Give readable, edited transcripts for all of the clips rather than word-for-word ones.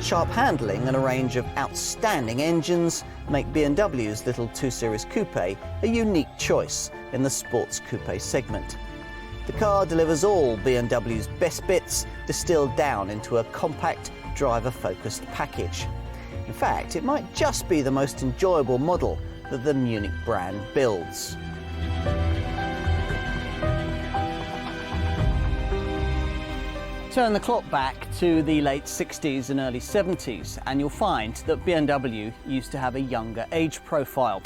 Sharp handling and a range of outstanding engines make BMW's little 2 Series Coupe a unique choice in the sports coupe segment. The car delivers all BMW's best bits distilled down into a compact, driver-focused package. In fact, it might just be the most enjoyable model that the Munich brand builds. Turn the clock back to the late 60s and early 70s and you'll find that BMW used to have a younger age profile.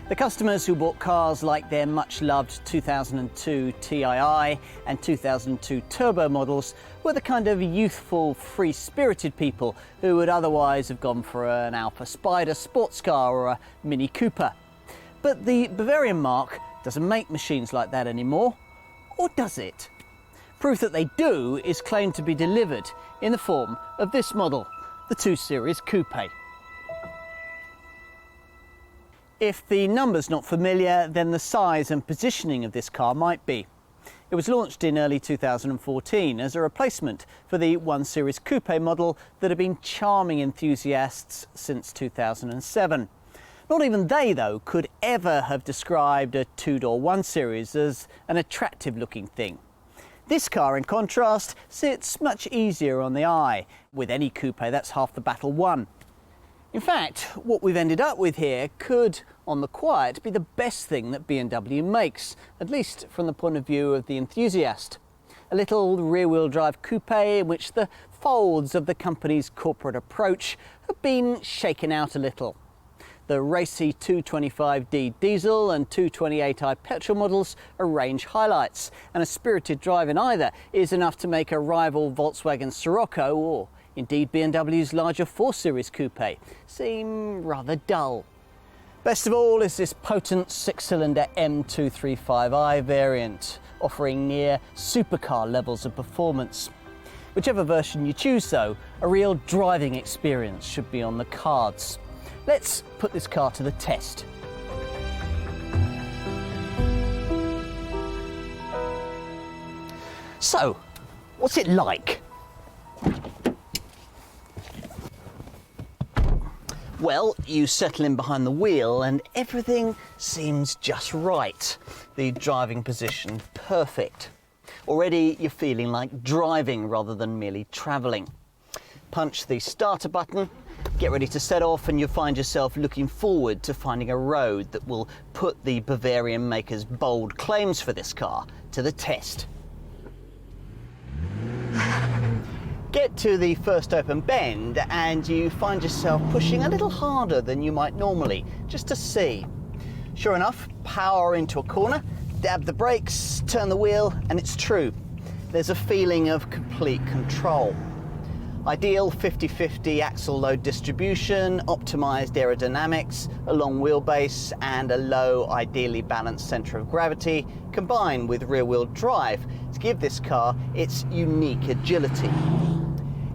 The customers who bought cars like their much-loved 2002 Tii and 2002 Turbo models were the kind of youthful, free-spirited people who would otherwise have gone for an Alfa Spider sports car or a Mini Cooper. But the Bavarian marque doesn't make machines like that anymore, or does it? Proof that they do is claimed to be delivered in the form of this model, the 2 Series Coupe. If the number's not familiar, then the size and positioning of this car might be. It was launched in early 2014 as a replacement for the 1 Series Coupe model that had been charming enthusiasts since 2007. Not even they, though, could ever have described a two-door 1 Series as an attractive-looking thing. This car, in contrast, sits much easier on the eye. With any coupe, that's half the battle won. In fact, what we've ended up with here could, on the quiet, be the best thing that BMW makes, at least from the point of view of the enthusiast. A little rear-wheel drive coupe in which the folds of the company's corporate approach have been shaken out a little. The racy 225D diesel and 228i petrol models are range highlights, and a spirited drive in either is enough to make a rival Volkswagen Scirocco, or indeed BMW's larger 4 Series Coupe, seem rather dull. Best of all is this potent 6-cylinder M235i variant, offering near supercar levels of performance. Whichever version you choose though, a real driving experience should be on the cards. Let's put this car to the test. So, what's it like? Well, you settle in behind the wheel and everything seems just right. The driving position perfect. Already you're feeling like driving rather than merely travelling. Punch the starter button, get ready to set off, and you'll find yourself looking forward to finding a road that will put the Bavarian maker's bold claims for this car to the test. Get to the first open bend and you find yourself pushing a little harder than you might normally, just to see. Sure enough, power into a corner, dab the brakes, turn the wheel, and it's true. There's a feeling of complete control. Ideal 50-50 axle load distribution, optimised aerodynamics, a long wheelbase and a low, ideally balanced centre of gravity, combined with rear-wheel drive to give this car its unique agility.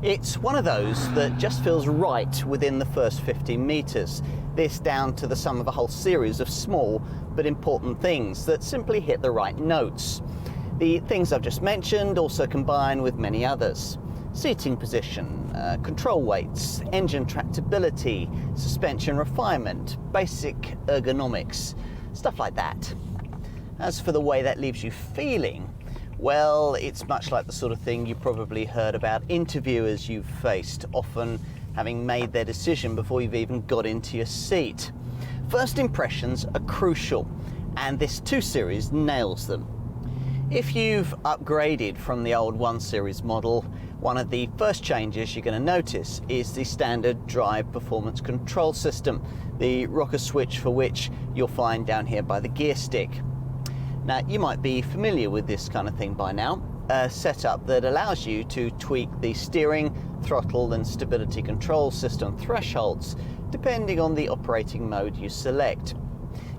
It's one of those that just feels right within the first 15 metres, this down to the sum of a whole series of small but important things that simply hit the right notes. The things I've just mentioned also combine with many others. Seating position, control weights, engine tractability, suspension refinement, basic ergonomics, stuff like that. As for the way that leaves you feeling, well, it's much like the sort of thing you probably heard about interviewers you've faced, often having made their decision before you've even got into your seat. First impressions are crucial, and this 2 Series nails them. If you've upgraded from the old 1 Series model, one of the first changes you're going to notice is the standard drive performance control system, the rocker switch for which you'll find down here by the gear stick. Now, you might be familiar with this kind of thing by now, a setup that allows you to tweak the steering, throttle and stability control system thresholds depending on the operating mode you select.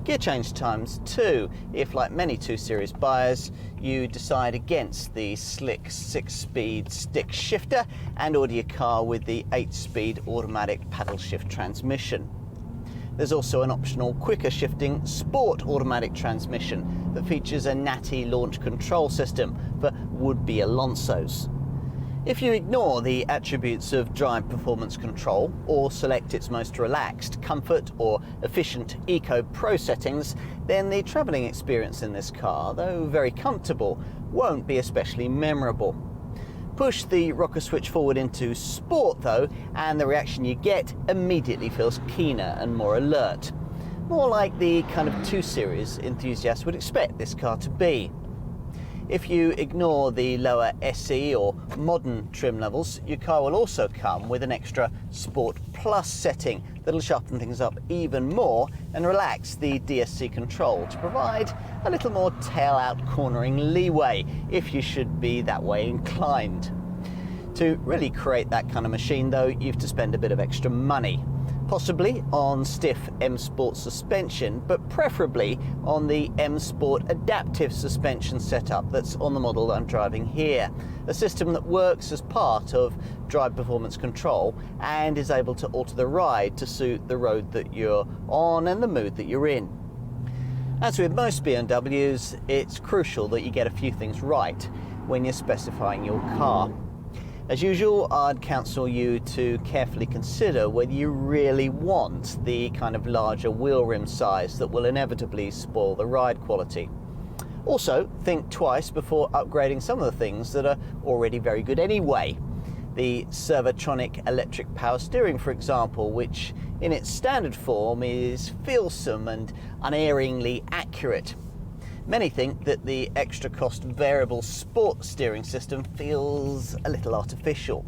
Gear change times too, if like many 2 Series buyers, you decide against the slick 6-speed stick shifter and order your car with the 8-speed automatic paddle shift transmission. There's also an optional quicker shifting sport automatic transmission that features a natty launch control system for would-be Alonsos. If you ignore the attributes of drive performance control or select its most relaxed comfort or efficient Eco Pro settings, then the travelling experience in this car, though very comfortable, won't be especially memorable. Push the rocker switch forward into Sport though, and the reaction you get immediately feels keener and more alert. More like the kind of 2 Series enthusiasts would expect this car to be. If you ignore the lower SE or modern trim levels, your car will also come with an extra Sport Plus setting that'll sharpen things up even more and relax the DSC control to provide a little more tail-out cornering leeway if you should be that way inclined. To really create that kind of machine though, you have to spend a bit of extra money. Possibly on stiff M Sport suspension, but preferably on the M Sport adaptive suspension setup that's on the model that I'm driving here. A system that works as part of drive performance control and is able to alter the ride to suit the road that you're on and the mood that you're in. As with most BMWs, it's crucial that you get a few things right when you're specifying your car. As usual, I'd counsel you to carefully consider whether you really want the kind of larger wheel rim size that will inevitably spoil the ride quality. Also, think twice before upgrading some of the things that are already very good anyway. The Servotronic electric power steering, for example, which in its standard form is feelsome and unerringly accurate. Many think that the extra cost variable sport steering system feels a little artificial.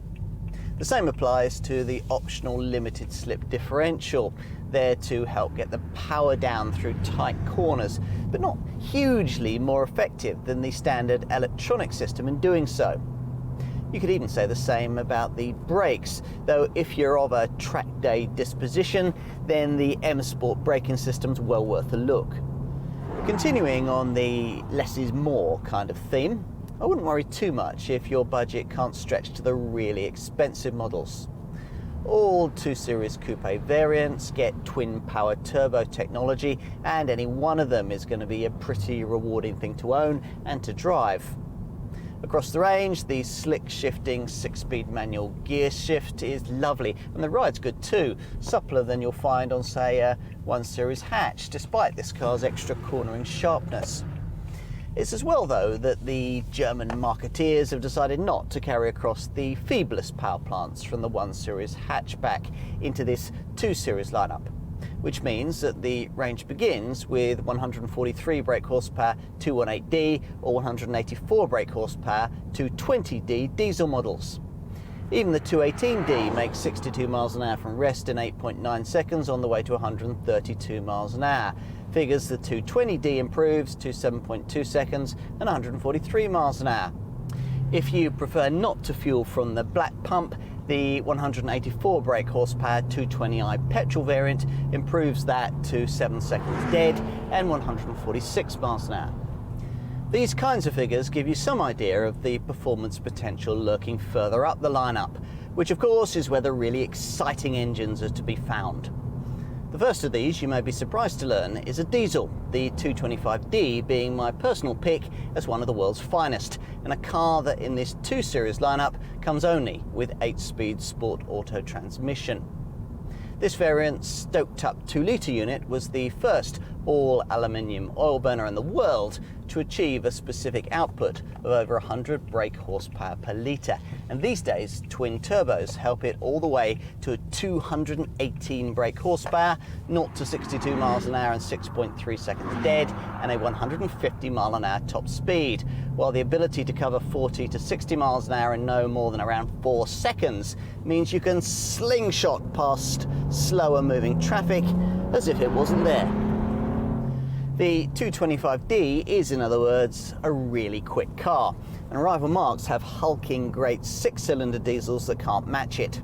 The same applies to the optional limited slip differential, there to help get the power down through tight corners, but not hugely more effective than the standard electronic system in doing so. You could even say the same about the brakes, though if you're of a track day disposition, then the M Sport braking system's well worth a look. Continuing on the less is more kind of theme, I wouldn't worry too much if your budget can't stretch to the really expensive models. All 2 Series Coupe variants get twin-power turbo technology, and any one of them is going to be a pretty rewarding thing to own and to drive. Across the range, the slick shifting 6-speed manual gear shift is lovely, and the ride's good too, suppler than you'll find on, say, a 1 Series hatch, despite this car's extra cornering sharpness. It's as well, though, that the German marketeers have decided not to carry across the feeblest power plants from the 1 Series hatchback into this 2 Series lineup, which means that the range begins with 143 brake horsepower 218D or 184 brake horsepower 220D diesel models. Even the 218D makes 62 miles an hour from rest in 8.9 seconds on the way to 132 miles an hour. Figures the 220D improves to 7.2 seconds and 143 miles an hour. If you prefer not to fuel from the black pump, the 184 brake horsepower 220i petrol variant improves that to 7 seconds dead and 146 miles an hour. These kinds of figures give you some idea of the performance potential lurking further up the lineup, which of course is where the really exciting engines are to be found. The first of these, you may be surprised to learn, is a diesel, the 225D being my personal pick as one of the world's finest, and a car that in this 2 Series lineup comes only with 8-speed sport auto transmission. This variant's stoked up 2-litre unit was the first all-aluminium oil burner in the world to achieve a specific output of over 100 brake horsepower per litre, and these days twin turbos help it all the way to a 218 brake horsepower, 0 to 62 miles an hour in 6.3 seconds dead, and a 150 mile an hour top speed, while the ability to cover 40 to 60 miles an hour in no more than around 4 seconds means you can slingshot past slower moving traffic as if it wasn't there. The 225D is, in other words, a really quick car, and rival marques have hulking great 6-cylinder diesels that can't match it.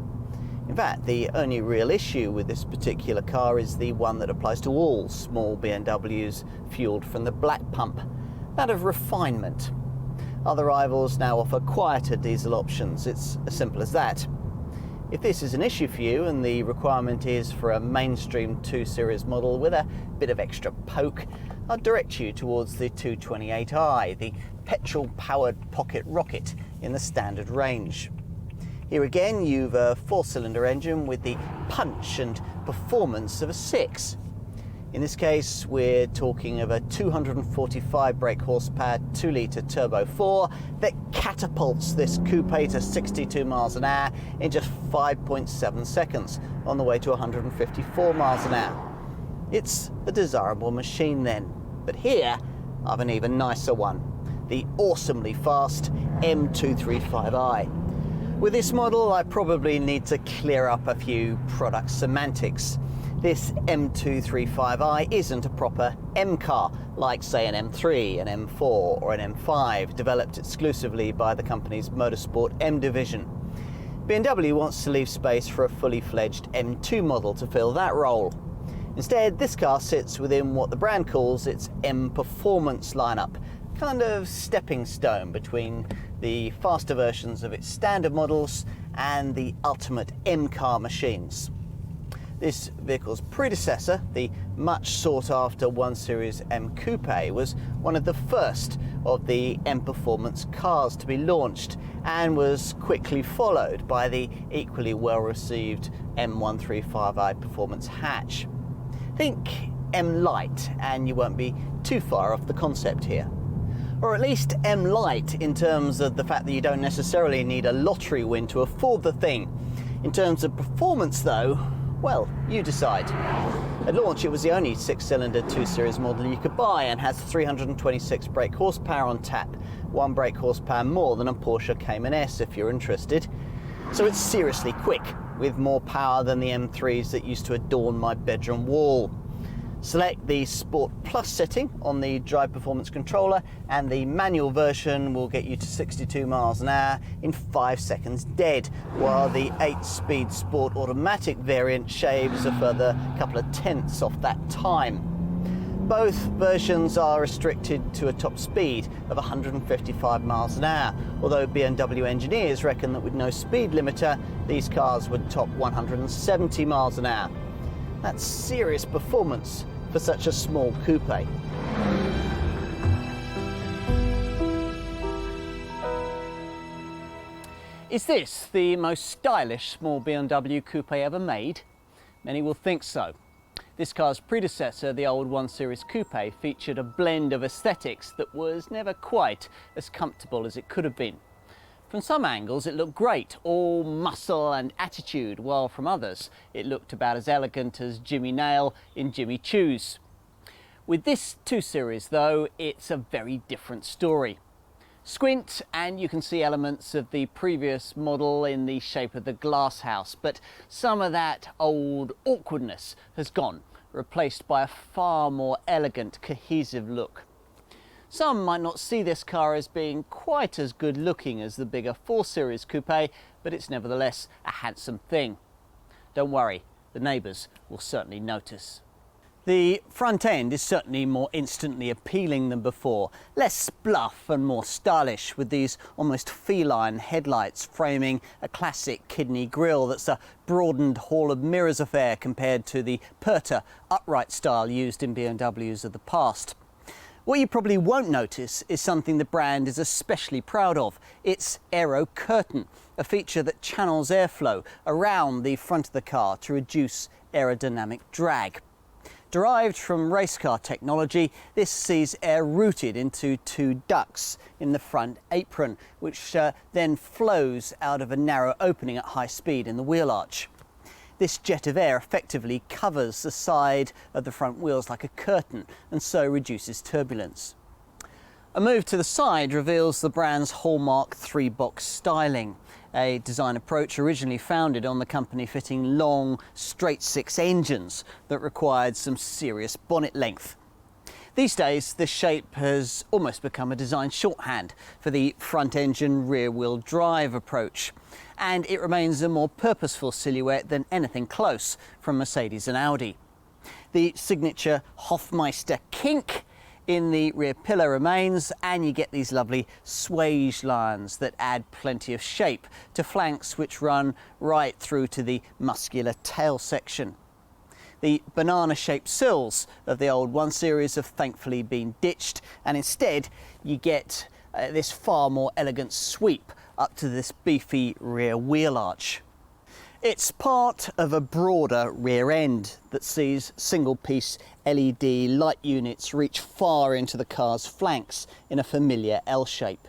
In fact, the only real issue with this particular car is the one that applies to all small BMWs fueled from the black pump, that of refinement. Other rivals now offer quieter diesel options. It's as simple as that. If this is an issue for you and the requirement is for a mainstream 2 Series model with a bit of extra poke, I'll direct you towards the 228i, the petrol-powered pocket rocket in the standard range. Here again, you've a 4-cylinder engine with the punch and performance of a 6. In this case, we're talking of a 245 brake horsepower 2-litre turbo 4 that catapults this coupe to 62 miles an hour in just 5.7 seconds on the way to 154 miles an hour. It's a desirable machine then. But here, I've an even nicer one, the awesomely fast M235i. With this model, I probably need to clear up a few product semantics. This M235i isn't a proper M car, like say an M3, an M4 or an M5, developed exclusively by the company's motorsport M division. BMW wants to leave space for a fully fledged M2 model to fill that role. Instead, this car sits within what the brand calls its M Performance lineup, kind of stepping stone between the faster versions of its standard models and the ultimate M car machines. This vehicle's predecessor, the much sought after 1 Series M Coupe, was one of the first of the M Performance cars to be launched and was quickly followed by the equally well received M135i Performance hatch. Think M Light and you won't be too far off the concept here. Or at least M Light in terms of the fact that you don't necessarily need a lottery win to afford the thing. In terms of performance though, well, you decide. At launch, it was the only 6-cylinder 2 Series model you could buy and has 326 brake horsepower on tap, 1 brake horsepower more than a Porsche Cayman S if you're interested. So it's seriously quick, with more power than the M3s that used to adorn my bedroom wall. Select the Sport Plus setting on the Drive Performance controller and the manual version will get you to 62 miles an hour in 5 seconds dead, while the 8-speed Sport Automatic variant shaves a further couple of tenths off that time. Both versions are restricted to a top speed of 155 miles an hour, although BMW engineers reckon that with no speed limiter, these cars would top 170 miles an hour. That's serious performance for such a small coupe. Is this the most stylish small BMW coupe ever made? Many will think so. This car's predecessor, the old 1 Series Coupe, featured a blend of aesthetics that was never quite as comfortable as it could have been. From some angles it looked great, all muscle and attitude, while from others it looked about as elegant as Jimmy Nail in Jimmy Choo's. With this 2 Series though, it's a very different story. Squint and you can see elements of the previous model in the shape of the glass house, but some of that old awkwardness has gone, replaced by a far more elegant, cohesive look. Some might not see this car as being quite as good looking as the bigger 4 Series Coupe, but it's nevertheless a handsome thing. Don't worry, the neighbours will certainly notice. The front end is certainly more instantly appealing than before, less bluff and more stylish, with these almost feline headlights framing a classic kidney grille that's a broadened hall of mirrors affair compared to the Perta upright style used in BMWs of the past. What you probably won't notice is something the brand is especially proud of. It's aero curtain, a feature that channels airflow around the front of the car to reduce aerodynamic drag. Derived from race car technology, this sees air routed into 2 ducts in the front apron, which then flows out of a narrow opening at high speed in the wheel arch. This jet of air effectively covers the side of the front wheels like a curtain and so reduces turbulence. A move to the side reveals the brand's hallmark 3-box styling, a design approach originally founded on the company fitting long, straight-six engines that required some serious bonnet length. These days, this shape has almost become a design shorthand for the front-engine rear-wheel drive approach, and it remains a more purposeful silhouette than anything close from Mercedes and Audi. The signature Hofmeister kink in the rear pillar remains, and you get these lovely swage lines that add plenty of shape to flanks which run right through to the muscular tail section. The banana-shaped sills of the old 1 Series have thankfully been ditched, and instead you get this far more elegant sweep up to this beefy rear wheel arch. It's part of a broader rear end that sees single-piece LED light units reach far into the car's flanks in a familiar L shape.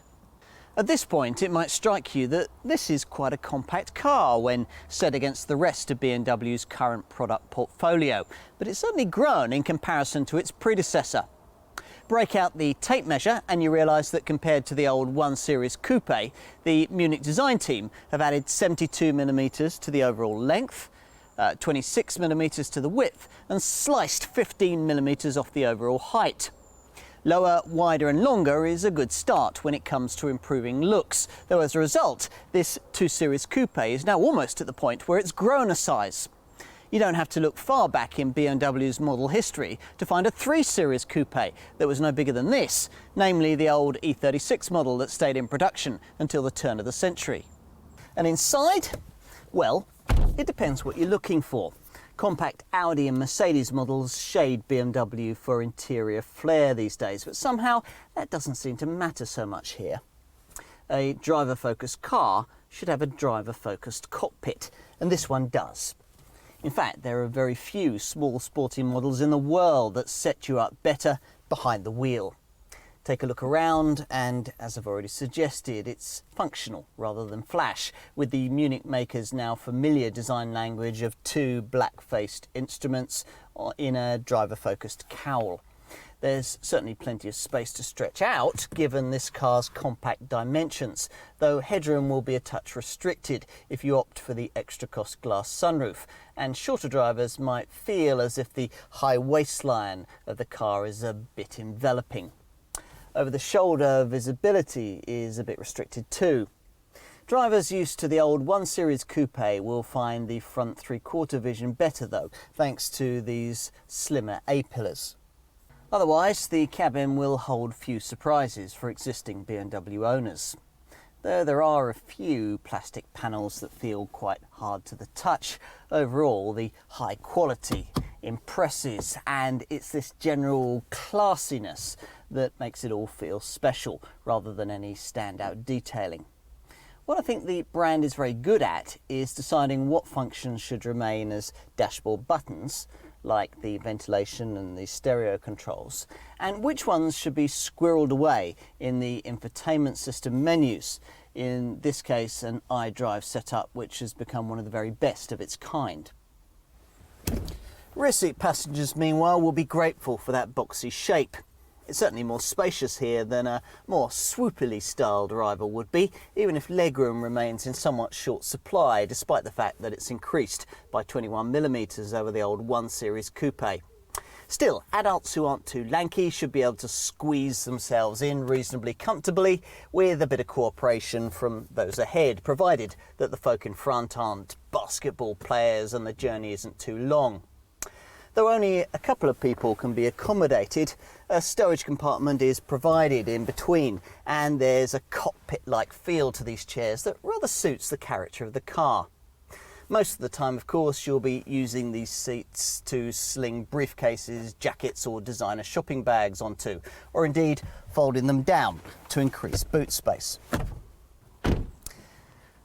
At this point, it might strike you that this is quite a compact car when set against the rest of BMW's current product portfolio, but it's certainly grown in comparison to its predecessor. Break out the tape measure and you realise that compared to the old 1 Series Coupe, the Munich design team have added 72mm to the overall length, 26mm to the width, and sliced 15mm off the overall height. Lower, wider and longer is a good start when it comes to improving looks, though as a result, this 2 Series Coupe is now almost at the point where it's grown a size. You don't have to look far back in BMW's model history to find a 3 Series Coupe that was no bigger than this, namely the old E36 model that stayed in production until the turn of the century. And inside? Well, it depends what you're looking for. Compact Audi and Mercedes models shade BMW for interior flair these days, but somehow that doesn't seem to matter so much here. A driver-focused car should have a driver-focused cockpit, and this one does. In fact, there are very few small sporty models in the world that set you up better behind the wheel. Take a look around and, as I've already suggested, it's functional rather than flash, with the Munich maker's now familiar design language of 2 black-faced instruments in a driver-focused cowl. There's certainly plenty of space to stretch out given this car's compact dimensions, though headroom will be a touch restricted if you opt for the extra cost glass sunroof, and shorter drivers might feel as if the high waistline of the car is a bit enveloping. Over-the-shoulder visibility is a bit restricted too. Drivers used to the old 1 Series Coupe will find the front 3/4 vision better though, thanks to these slimmer A-pillars. Otherwise, the cabin will hold few surprises for existing BMW owners. Though there are a few plastic panels that feel quite hard to the touch, overall the high quality impresses, and it's this general classiness that makes it all feel special rather than any standout detailing. What I think the brand is very good at is deciding what functions should remain as dashboard buttons, like the ventilation and the stereo controls, and which ones should be squirreled away in the infotainment system menus, in this case an iDrive setup which has become one of the very best of its kind. Rear seat passengers meanwhile will be grateful for that boxy shape. It's certainly more spacious here than a more swoopily styled rival would be, even if legroom remains in somewhat short supply, despite the fact that it's increased by 21mm over the old 1 Series Coupe. Still, adults who aren't too lanky should be able to squeeze themselves in reasonably comfortably with a bit of cooperation from those ahead, provided that the folk in front aren't basketball players and the journey isn't too long. Though only a couple of people can be accommodated, a stowage compartment is provided in between, and there's a cockpit-like feel to these chairs that rather suits the character of the car. Most of the time, of course, you'll be using these seats to sling briefcases, jackets or designer shopping bags onto, or indeed folding them down to increase boot space.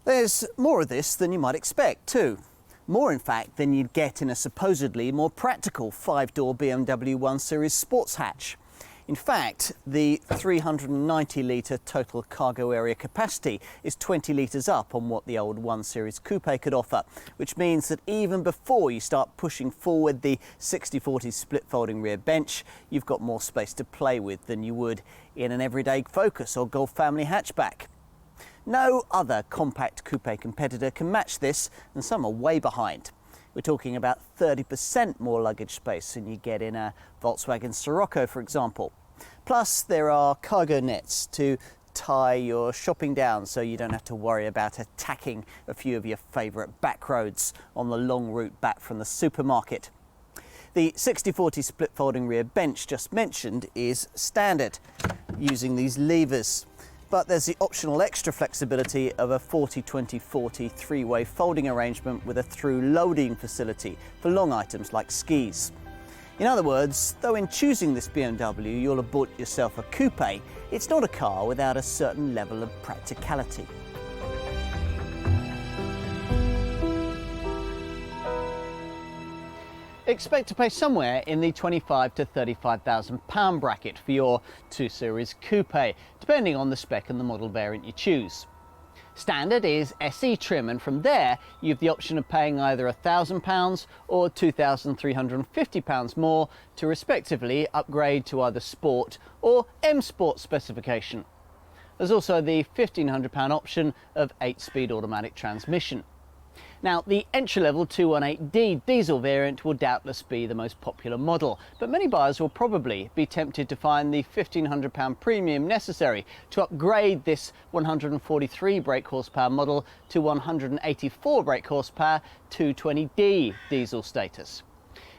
There's more of this than you might expect too. More, in fact, than you'd get in a supposedly more practical 5-door BMW 1 Series sports hatch. In fact, the 390-litre total cargo area capacity is 20 litres up on what the old 1 Series Coupe could offer, which means that even before you start pushing forward the 60/40 split folding rear bench, you've got more space to play with than you would in an everyday Focus or Golf family hatchback. No other compact coupe competitor can match this, and some are way behind. We're talking about 30% more luggage space than you get in a Volkswagen Scirocco, for example. Plus, there are cargo nets to tie your shopping down so you don't have to worry about attacking a few of your favourite back roads on the long route back from the supermarket. The 60/40 split folding rear bench just mentioned is standard, using these levers. But there's the optional extra flexibility of a 40-20-40 three-way folding arrangement with a through loading facility for long items like skis. In other words, though in choosing this BMW you'll have bought yourself a coupe, it's not a car without a certain level of practicality. expect to pay somewhere in the £25,000 to £35,000 bracket for your 2 Series Coupe, depending on the spec and the model variant you choose. Standard is SE trim, and from there you have the option of paying either £1,000 or £2,350 more to respectively upgrade to either Sport or M Sport specification. There's also the £1,500 option of 8-speed automatic transmission. Now, the entry-level 218D diesel variant will doubtless be the most popular model, but many buyers will probably be tempted to find the £1,500 premium necessary to upgrade this 143 brake horsepower model to 184 brake horsepower 220D diesel status.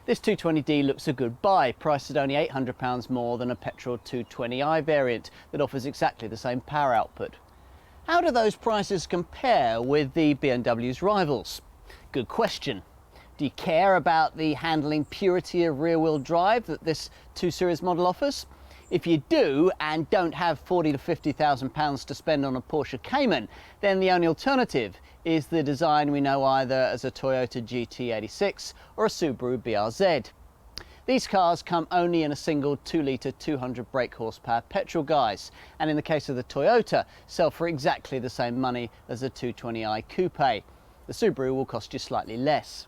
This 220D looks a good buy, priced at only £800 more than a petrol 220i variant that offers exactly the same power output. How do those prices compare with the BMW's rivals? Good question. Do you care about the handling purity of rear-wheel drive that this 2 Series model offers? If you do and don't have £40,000 to £50,000 to spend on a Porsche Cayman, then the only alternative is the design we know either as a Toyota GT86 or a Subaru BRZ. These cars come only in a single 2-litre 200 brake horsepower petrol guise, and in the case of the Toyota, sell for exactly the same money as a 220i Coupe. The Subaru will cost you slightly less.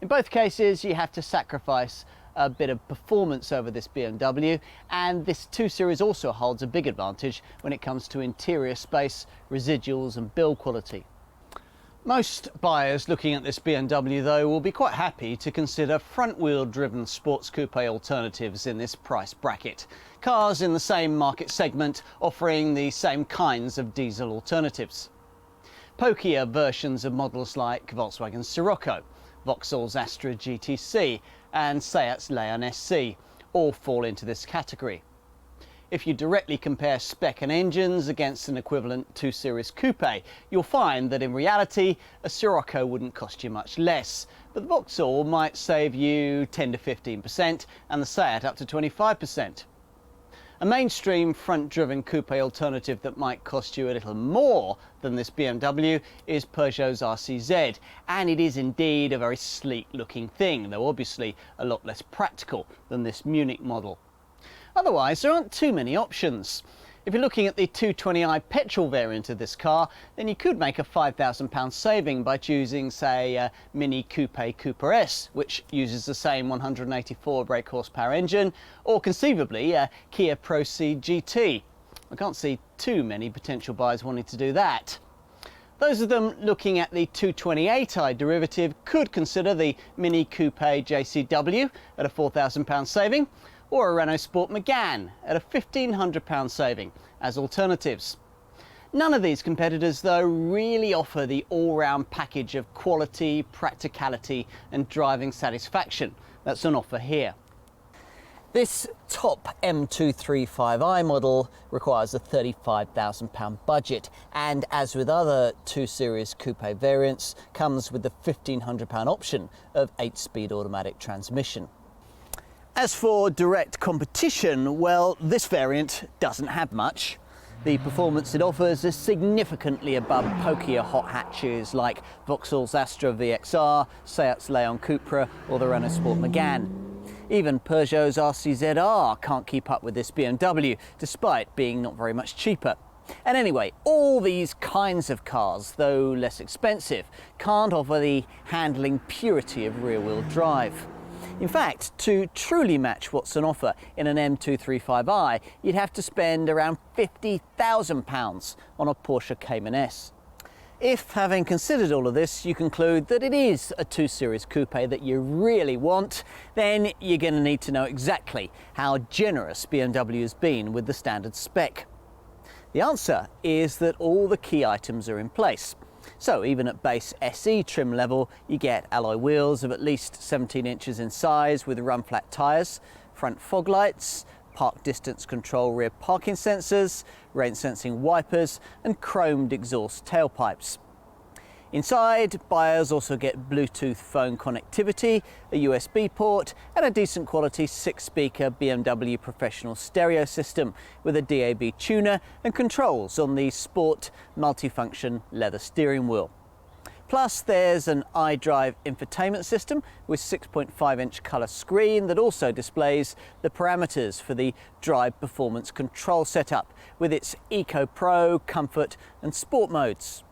In both cases, you have to sacrifice a bit of performance over this BMW, and this 2 Series also holds a big advantage when it comes to interior space, residuals and build quality. Most buyers looking at this BMW though will be quite happy to consider front-wheel driven sports coupe alternatives in this price bracket. Cars in the same market segment offering the same kinds of diesel alternatives. Pokier versions of models like Volkswagen Scirocco, Vauxhall's Astra GTC and Seat's Leon SC all fall into this category. If you directly compare spec and engines against an equivalent 2 Series Coupe, you'll find that in reality a Scirocco wouldn't cost you much less, but the Vauxhall might save you 10 to 15% and the Seat up to 25%. A mainstream front-driven coupe alternative that might cost you a little more than this BMW is Peugeot's RCZ, and it is indeed a very sleek-looking thing, though obviously a lot less practical than this Munich model. Otherwise, there aren't too many options. If you're looking at the 220i petrol variant of this car, then you could make a £5,000 saving by choosing, say, a Mini Coupe Cooper S, which uses the same 184 brake horsepower engine, or conceivably a Kia Proceed GT. I can't see too many potential buyers wanting to do that. Those of them looking at the 228i derivative could consider the Mini Coupe JCW at a £4,000 saving, or a Renault Sport Megane at a £1,500 saving as alternatives. None of these competitors though really offer the all-round package of quality, practicality and driving satisfaction that's on offer here. This top M235i model requires a £35,000 budget, and as with other 2 Series Coupe variants, comes with the £1,500 option of 8-speed automatic transmission. As for direct competition, well, this variant doesn't have much. The performance it offers is significantly above pokier hot hatches like Vauxhall's Astra VXR, Seat's Leon Cupra or the Renault Sport Megane. Even Peugeot's RCZR can't keep up with this BMW, despite being not very much cheaper. And anyway, all these kinds of cars, though less expensive, can't offer the handling purity of rear-wheel drive. In fact, to truly match what's on offer in an M235i, you'd have to spend around £50,000 on a Porsche Cayman S. If, having considered all of this, you conclude that it is a 2 Series Coupe that you really want, then you're going to need to know exactly how generous BMW has been with the standard spec. The answer is that all the key items are in place. So even at base SE trim level, you get alloy wheels of at least 17 inches in size with run-flat tyres, front fog lights, park distance control rear parking sensors, rain sensing wipers and chromed exhaust tailpipes. Inside, buyers also get Bluetooth phone connectivity, a USB port and a decent quality 6-speaker BMW professional stereo system with a DAB tuner and controls on the sport multifunction leather steering wheel. Plus there's an iDrive infotainment system with 6.5-inch colour screen that also displays the parameters for the drive performance control setup with its Eco Pro, Comfort and Sport modes.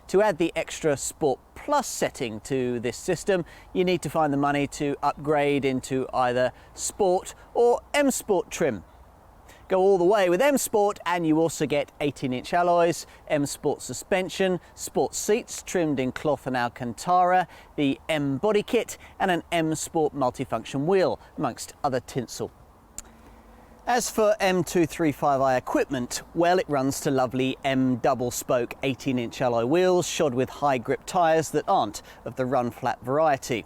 To add the extra Sport Plus setting to this system, you need to find the money to upgrade into either Sport or M Sport trim. Go all the way with M Sport and you also get 18-inch alloys, M Sport suspension, sport seats trimmed in cloth and Alcantara, the M body kit and an M Sport multifunction wheel, amongst other tinsel. As for M235i equipment, well, it runs to lovely M double spoke 18-inch alloy wheels shod with high grip tyres that aren't of the run flat variety.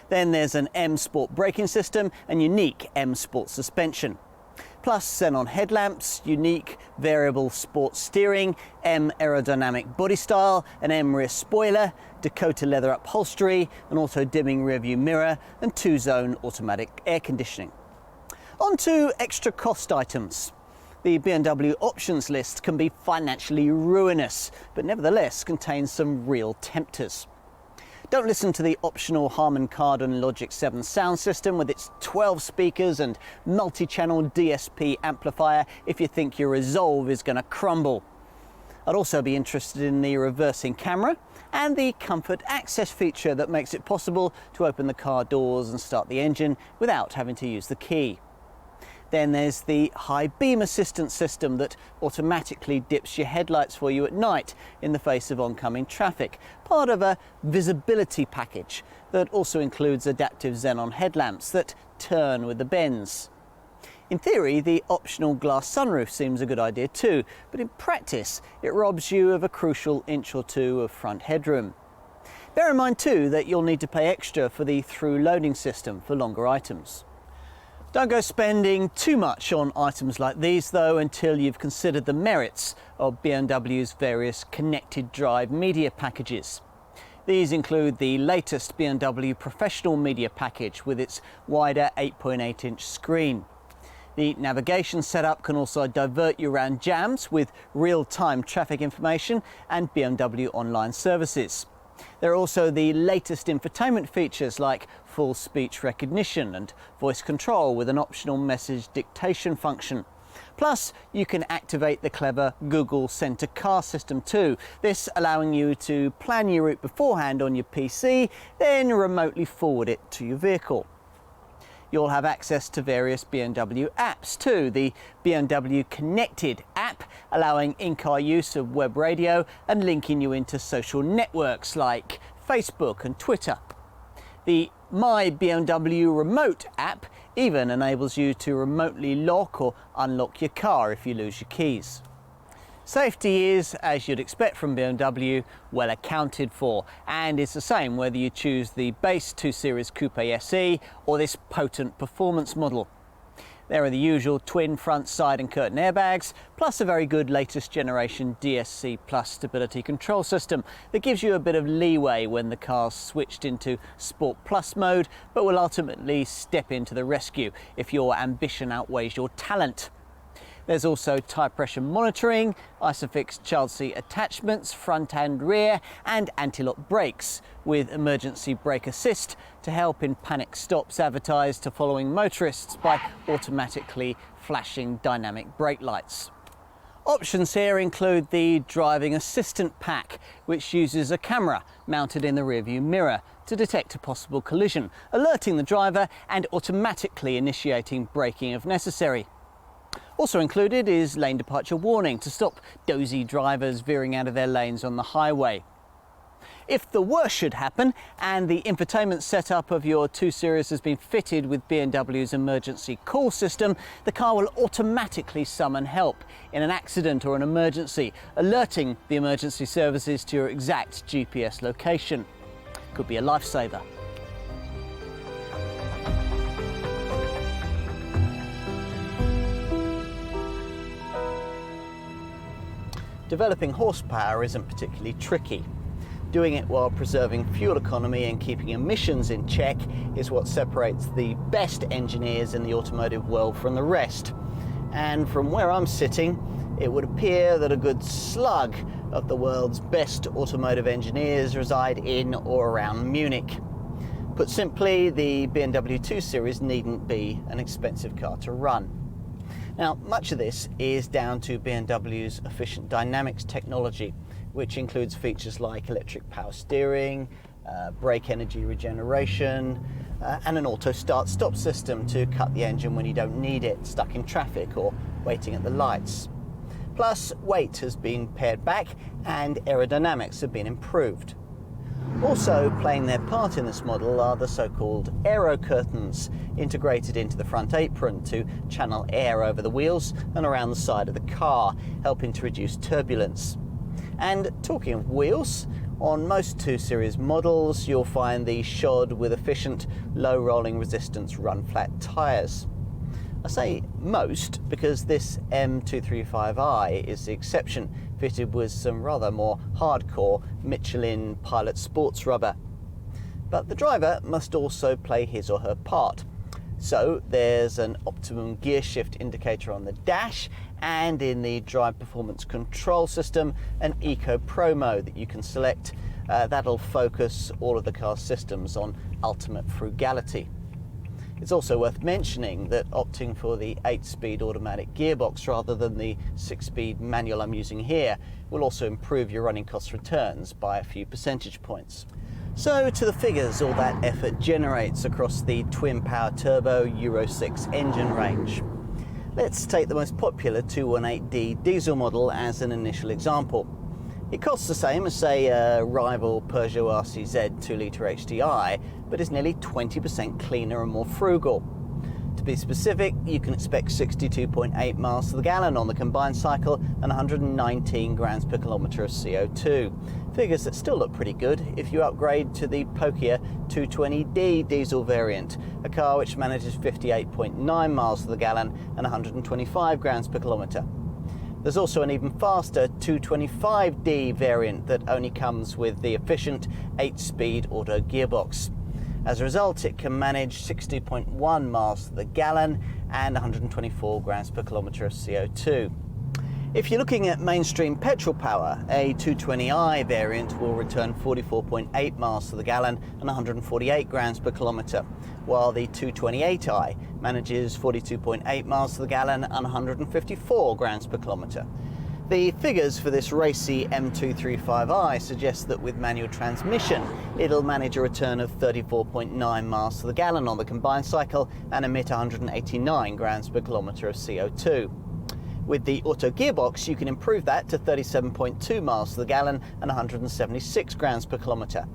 Then there's an M Sport braking system and unique M Sport suspension. Plus xenon headlamps, unique variable sport steering, M aerodynamic body style, an M rear spoiler, Dakota leather upholstery, an auto dimming rear view mirror and 2-zone automatic air conditioning. On to extra cost items. The BMW options list can be financially ruinous, but nevertheless contains some real tempters. Don't listen to the optional Harman Kardon Logic 7 sound system with its 12 speakers and multi-channel DSP amplifier if you think your resolve is going to crumble. I'd also be interested in the reversing camera and the comfort access feature that makes it possible to open the car doors and start the engine without having to use the key. Then there's the high beam assistance system that automatically dips your headlights for you at night in the face of oncoming traffic, part of a visibility package that also includes adaptive xenon headlamps that turn with the bends. In theory, the optional glass sunroof seems a good idea too, but in practice it robs you of a crucial inch or two of front headroom. Bear in mind too that you'll need to pay extra for the through loading system for longer items. Don't go spending too much on items like these though until you've considered the merits of BMW's various connected drive media packages. These include the latest BMW Professional Media package with its wider 8.8-inch screen. The navigation setup can also divert you around jams with real-time traffic information and BMW online services. There are also the latest infotainment features like full speech recognition and voice control with an optional message dictation function. Plus, you can activate the clever Google Send to Car system too, this allowing you to plan your route beforehand on your PC, then remotely forward it to your vehicle. You'll have access to various BMW apps too. The BMW Connected app, allowing in-car use of web radio and linking you into social networks like Facebook and Twitter. The My BMW Remote app even enables you to remotely lock or unlock your car if you lose your keys. Safety is, as you'd expect from BMW, well accounted for, and it's the same whether you choose the base 2 Series Coupe SE or this potent performance model. There are the usual twin front, side and curtain airbags, plus a very good latest generation DSC Plus stability control system that gives you a bit of leeway when the car's switched into Sport Plus mode, but will ultimately step into the rescue if your ambition outweighs your talent. There's also tyre pressure monitoring, Isofix child seat attachments, front and rear, and anti-lock brakes with emergency brake assist to help in panic stops advertised to following motorists by automatically flashing dynamic brake lights. Options here include the driving assistant pack, which uses a camera mounted in the rearview mirror to detect a possible collision, alerting the driver and automatically initiating braking if necessary. Also included is lane departure warning to stop dozy drivers veering out of their lanes on the highway. If the worst should happen and the infotainment setup of your 2 Series has been fitted with BMW's emergency call system, the car will automatically summon help in an accident or an emergency, alerting the emergency services to your exact GPS location. Could be a lifesaver. Developing horsepower isn't particularly tricky. Doing it while preserving fuel economy and keeping emissions in check is what separates the best engineers in the automotive world from the rest. And from where I'm sitting, it would appear that a good slug of the world's best automotive engineers reside in or around Munich. Put simply, the BMW 2 Series needn't be an expensive car to run. Now, much of this is down to BMW's efficient dynamics technology, which includes features like electric power steering, brake energy regeneration, and an auto start-stop system to cut the engine when you don't need it, stuck in traffic or waiting at the lights. Plus, weight has been pared back and aerodynamics have been improved. Also playing their part in this model are the so-called aero curtains, integrated into the front apron to channel air over the wheels and around the side of the car, helping to reduce turbulence. And talking of wheels, on most 2 Series models you'll find these shod with efficient low rolling resistance run flat tyres. I say most because this M235i is the exception, fitted with some rather more hardcore Michelin Pilot sports rubber. But the driver must also play his or her part. So there's an optimum gear shift indicator on the dash, and in the drive performance control system an Eco Pro mode that you can select. That'll focus all of the car's systems on ultimate frugality. It's also worth mentioning that opting for the 8-speed automatic gearbox rather than the 6-speed manual I'm using here will also improve your running cost returns by a few percentage points. So to the figures all that effort generates across the twin-power turbo Euro 6 engine range. Let's take the most popular 218D diesel model as an initial example. It costs the same as, say, a rival Peugeot RCZ 2-litre HDI, but is nearly 20% cleaner and more frugal. To be specific, you can expect 62.8 miles to the gallon on the combined cycle and 119 grams per kilometre of CO2. Figures that still look pretty good if you upgrade to the pokier 220D diesel variant, a car which manages 58.9 miles to the gallon and 125 grams per kilometre. There's also an even faster 225D variant that only comes with the efficient 8-speed auto gearbox. As a result, it can manage 60.1 miles to the gallon and 124 grams per kilometre of CO2. If you're looking at mainstream petrol power, a 220i variant will return 44.8 miles to the gallon and 148 grams per kilometre, while the 228i manages 42.8 miles to the gallon and 154 grams per kilometre. The figures for this racy M235i suggest that with manual transmission, it'll manage a return of 34.9 miles to the gallon on the combined cycle and emit 189 grams per kilometre of CO2. With the auto gearbox, you can improve that to 37.2 miles to the gallon and 176 grams per kilometre.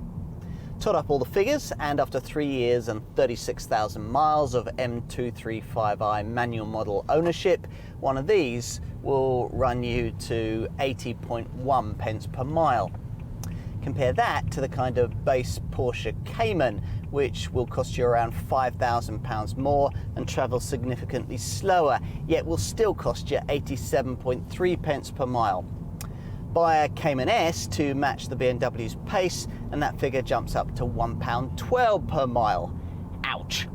Tot up all the figures, and after 3 years and 36,000 miles of M235i manual model ownership, one of these will run you to 80.1 pence per mile. Compare that to the kind of base Porsche Cayman, which will cost you around £5,000 more and travel significantly slower, yet will still cost you 87.3 pence per mile. Buy a Cayman S to match the BMW's pace, and that figure jumps up to £1.12 per mile. Ouch!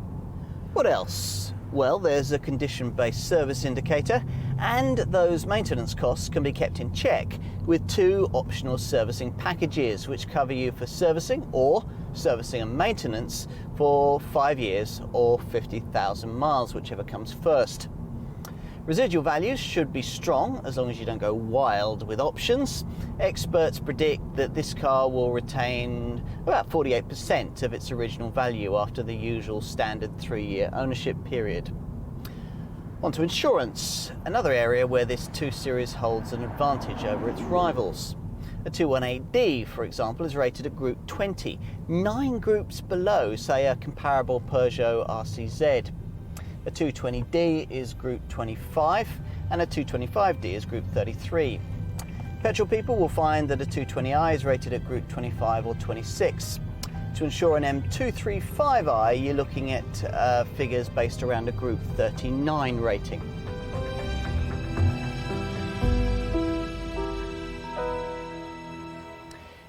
What else? Well, there's a condition-based service indicator, and those maintenance costs can be kept in check with 2 optional servicing packages which cover you for servicing or servicing and maintenance for 5 years or 50,000 miles, whichever comes first. Residual values should be strong as long as you don't go wild with options. Experts predict that this car will retain about 48% of its original value after the usual standard 3-year ownership period. On to insurance, another area where this 2 Series holds an advantage over its rivals. A 218D, for example, is rated at Group 20, 9 groups below, say, a comparable Peugeot RCZ. A 220D is Group 25, and a 225D is Group 33. Petrol people will find that a 220i is rated at Group 25 or 26. To insure an M235i, you're looking at figures based around a Group 39 rating.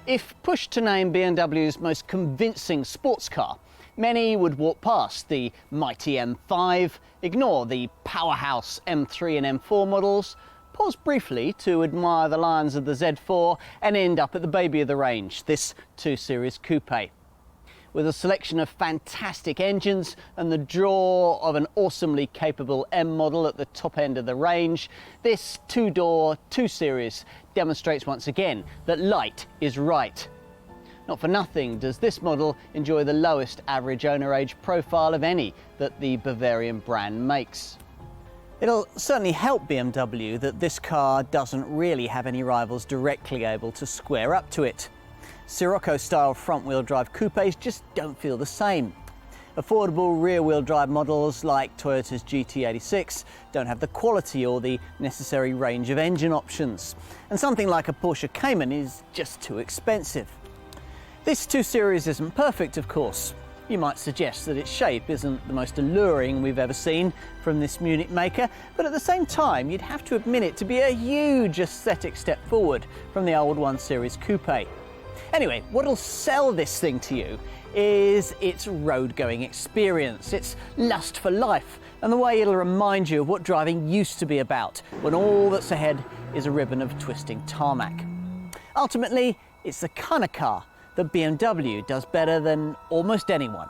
If pushed to name BMW's most convincing sports car, many would walk past the mighty M5, ignore the powerhouse M3 and M4 models, pause briefly to admire the lions of the Z4 and end up at the baby of the range, this 2 Series Coupe. With a selection of fantastic engines and the draw of an awesomely capable M model at the top end of the range, this two-door 2 Series demonstrates once again that light is right. Not for nothing does this model enjoy the lowest average owner age profile of any that the Bavarian brand makes. It'll certainly help BMW that this car doesn't really have any rivals directly able to square up to it. Sirocco-style front-wheel drive coupes just don't feel the same. Affordable rear-wheel drive models like Toyota's GT86 don't have the quality or the necessary range of engine options. And something like a Porsche Cayman is just too expensive. This 2 Series isn't perfect, of course. You might suggest that its shape isn't the most alluring we've ever seen from this Munich maker, but at the same time you'd have to admit it to be a huge aesthetic step forward from the old 1 Series Coupe. Anyway, what'll sell this thing to you is its road-going experience, its lust for life, and the way it'll remind you of what driving used to be about, when all that's ahead is a ribbon of twisting tarmac. Ultimately, it's the kind of car that BMW does better than almost anyone.